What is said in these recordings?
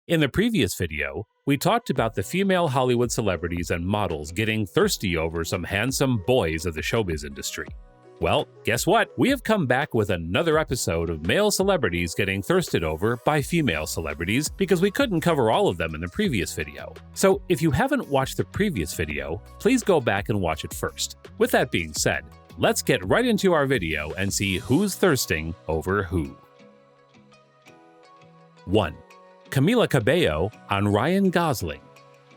In the previous video, we talked about the female Hollywood celebrities and models getting thirsty over some handsome boys of the showbiz industry. Well, guess what? We have come back with another episode of male celebrities getting thirsted over by female celebrities because we couldn't cover all of them in the previous video. So if you haven't watched the previous video, please go back and watch it first. With that being said, let's get right into our video and see who's thirsting over who. 1. Camila Cabello on Ryan Gosling.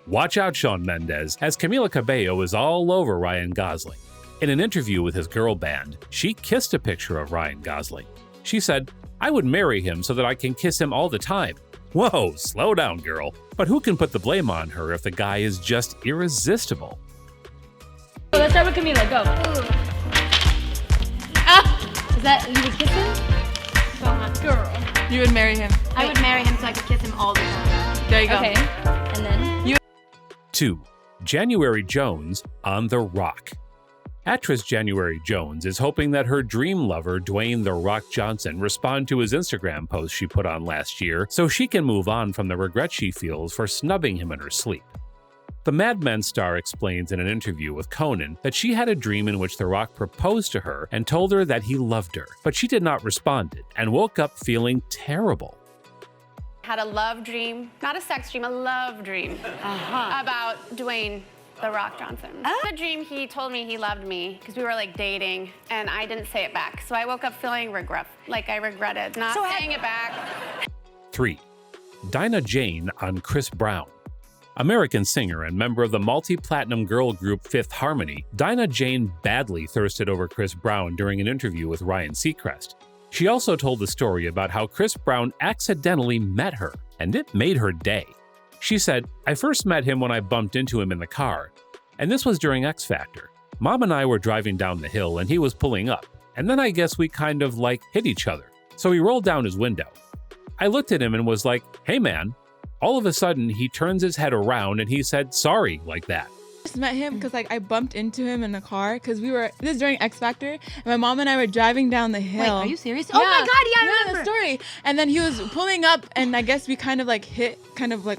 Watch out, Shawn Mendes, as Camila Cabello is all over Ryan Gosling. In an interview with his girl band, she kissed a picture of Ryan Gosling. She said, "I would marry him so that I can kiss him all the time." Whoa, slow down, girl. But who can put the blame on her if the guy is just irresistible? Let's start with Camila, go. Ah! Is that, you would kiss him? Go on, girl. You would marry him. I would marry him so I could kiss him all the time. There you go. Okay, and then? 2. January Jones on The Rock. Actress January Jones is hoping that her dream lover, Dwayne "The Rock" Johnson, respond to his Instagram post she put on last year so she can move on from the regret she feels for snubbing him in her sleep. The Mad Men star explains in an interview with Conan that she had a dream in which The Rock proposed to her and told her that he loved her, but she did not respond and woke up feeling terrible. Had a love dream, not a sex dream, a love dream about Dwayne "The Rock" Johnson. The dream, he told me he loved me because we were like dating and I didn't say it back. So I woke up feeling regret, like I regretted not saying it back. 3. Dinah Jane on Chris Brown. American singer and member of the multi-platinum girl group Fifth Harmony, Dinah Jane badly thirsted over Chris Brown during an interview with Ryan Seacrest. She also told the story about how Chris Brown accidentally met her, and it made her day. She said, "I first met him when I bumped into him in the car, and this was during X Factor. Mom and I were driving down the hill and he was pulling up, and then I guess we kind of hit each other. So he rolled down his window. I looked at him and was like, 'Hey man.' All of a sudden he turns his head around and he said sorry like that." I just met him because I bumped into him in the car because this is during X Factor, and my mom and I were driving down the hill. Wait, are you serious? Oh my God, yeah, I remember. The story. And then he was pulling up, and I guess we kind of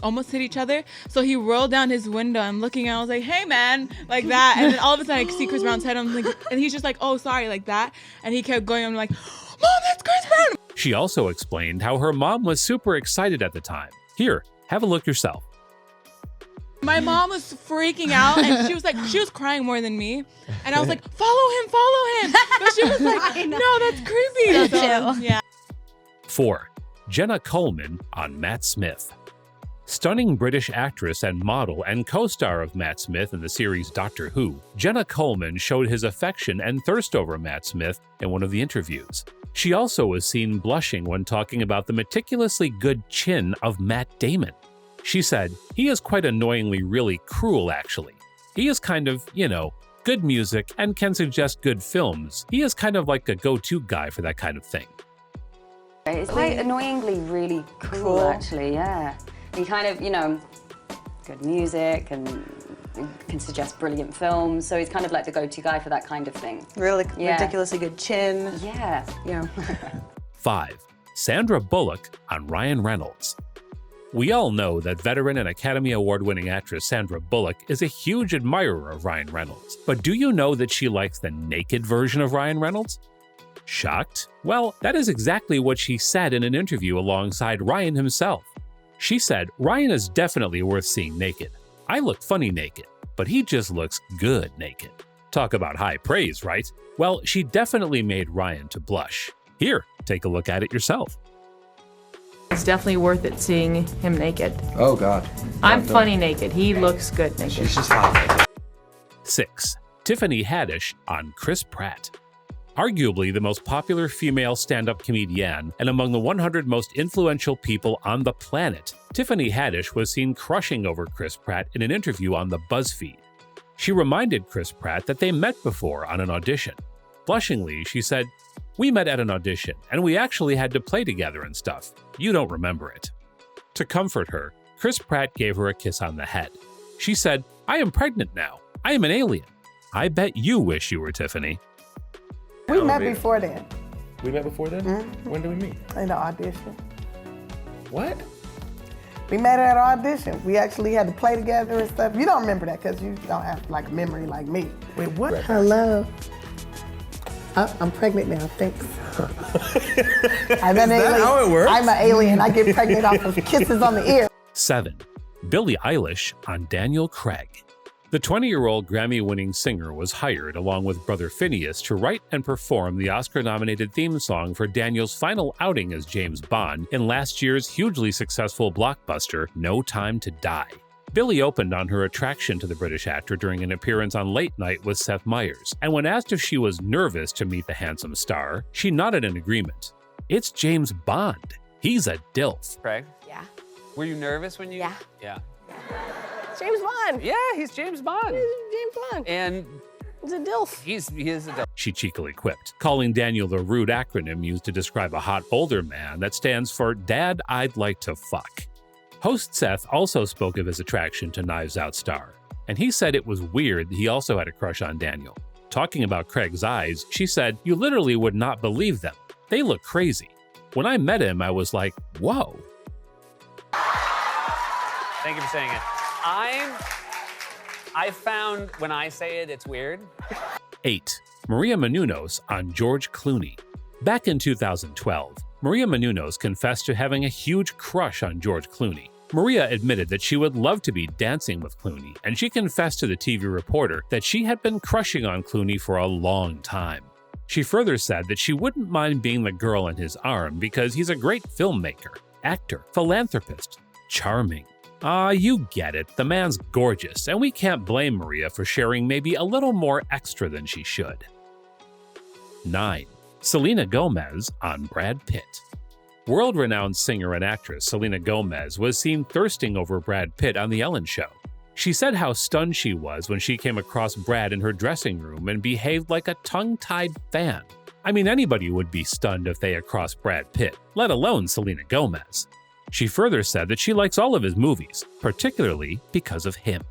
almost hit each other. So he rolled down his window. I'm looking, and I was like, "Hey man," like that. And then all of a sudden I see Chris Brown's head. I'm like, and he's just like, "Oh, sorry," like that. And he kept going. I'm like, "Mom, that's Chris Brown." She also explained how her mom was super excited at the time. Here, have a look yourself. My mom was freaking out, and she was crying more than me. And I was like, follow him. But she was like, no, that's creepy. So, yeah. 4. Jenna Coleman on Matt Smith. Stunning British actress and model and co-star of Matt Smith in the series Doctor Who, Jenna Coleman showed his affection and thirst over Matt Smith in one of the interviews. She also was seen blushing when talking about the meticulously good chin of Matt Damon. She said, "He is quite annoyingly really cruel, actually. He is kind of, good music and can suggest good films. He is kind of like a go-to guy for that kind of thing." It's quite annoyingly really cool, actually, yeah. He kind of, good music and can suggest brilliant films, so he's kind of like the go-to guy for that kind of thing. Really ridiculously good chin. Yeah. 5. Sandra Bullock on Ryan Reynolds. We all know that veteran and Academy Award-winning actress Sandra Bullock is a huge admirer of Ryan Reynolds. But do you know that she likes the naked version of Ryan Reynolds? Shocked? Well, that is exactly what she said in an interview alongside Ryan himself. She said, "Ryan is definitely worth seeing naked. I look funny naked, but he just looks good naked." Talk about high praise, right? Well, she definitely made Ryan to blush. Here, take a look at it yourself. It's definitely worth it seeing him naked. Oh God. I'm funny naked. He looks good naked. She's just hot. 6. Tiffany Haddish on Chris Pratt. Arguably the most popular female stand-up comedian and among the 100 most influential people on the planet, Tiffany Haddish was seen crushing over Chris Pratt in an interview on the BuzzFeed. She reminded Chris Pratt that they met before on an audition. Blushingly, she said, "We met at an audition, and we actually had to play together and stuff. You don't remember it." To comfort her, Chris Pratt gave her a kiss on the head. She said, "I am pregnant now. I am an alien. I bet you wish you were Tiffany." We met before then. We met before then? Mm-hmm. When did we meet? In the audition. What? We met at our audition. We actually had to play together and stuff. You don't remember that because you don't have like a memory like me. Wait, what? Hello. I'm pregnant now, thanks. I'm an alien. How it works? I'm an alien. I get pregnant off of kisses on the ear. 7. Billie Eilish on Daniel Craig. The 20-year-old Grammy-winning singer was hired along with brother Phineas to write and perform the Oscar-nominated theme song for Daniel's final outing as James Bond in last year's hugely successful blockbuster No Time to Die. Billie opened on her attraction to the British actor during an appearance on Late Night with Seth Meyers, and when asked if she was nervous to meet the handsome star, she nodded in agreement. It's James Bond. He's a DILF. Craig? Yeah. Were you nervous when you... Yeah. Yeah. James Bond. Yeah, he's James Bond. James Bond. And He's a DILF. he is a DILF. She cheekily quipped, calling Daniel the rude acronym used to describe a hot older man that stands for Dad, I'd Like to Fuck. Host Seth also spoke of his attraction to Knives Out star, and he said it was weird that he also had a crush on Daniel. Talking about Craig's eyes, she said, "You literally would not believe them. They look crazy. When I met him, I was like, whoa." Thank you for saying it. I found when I say it, it's weird. 8. Maria Menounos on George Clooney. Back in 2012, Maria Menounos confessed to having a huge crush on George Clooney. Maria admitted that she would love to be dancing with Clooney, and she confessed to the TV reporter that she had been crushing on Clooney for a long time. She further said that she wouldn't mind being the girl in his arm because he's a great filmmaker, actor, philanthropist, charming. You get it, the man's gorgeous, and we can't blame Maria for sharing maybe a little more extra than she should. 9. Selena Gomez on Brad Pitt. World-renowned singer and actress Selena Gomez was seen thirsting over Brad Pitt on The Ellen Show. She said how stunned she was when she came across Brad in her dressing room and behaved like a tongue-tied fan. I mean, anybody would be stunned if they crossed Brad Pitt, let alone Selena Gomez. She further said that she likes all of his movies, particularly because of him.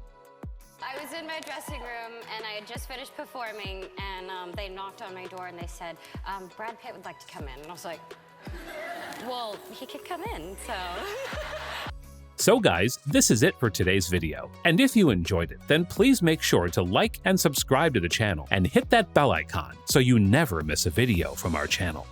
I was in my dressing room and I had just finished performing and they knocked on my door and they said, Brad Pitt would like to come in. And I was like, well, he could come in, so. So guys, this is it for today's video. And if you enjoyed it, then please make sure to like and subscribe to the channel and hit that bell icon so you never miss a video from our channel.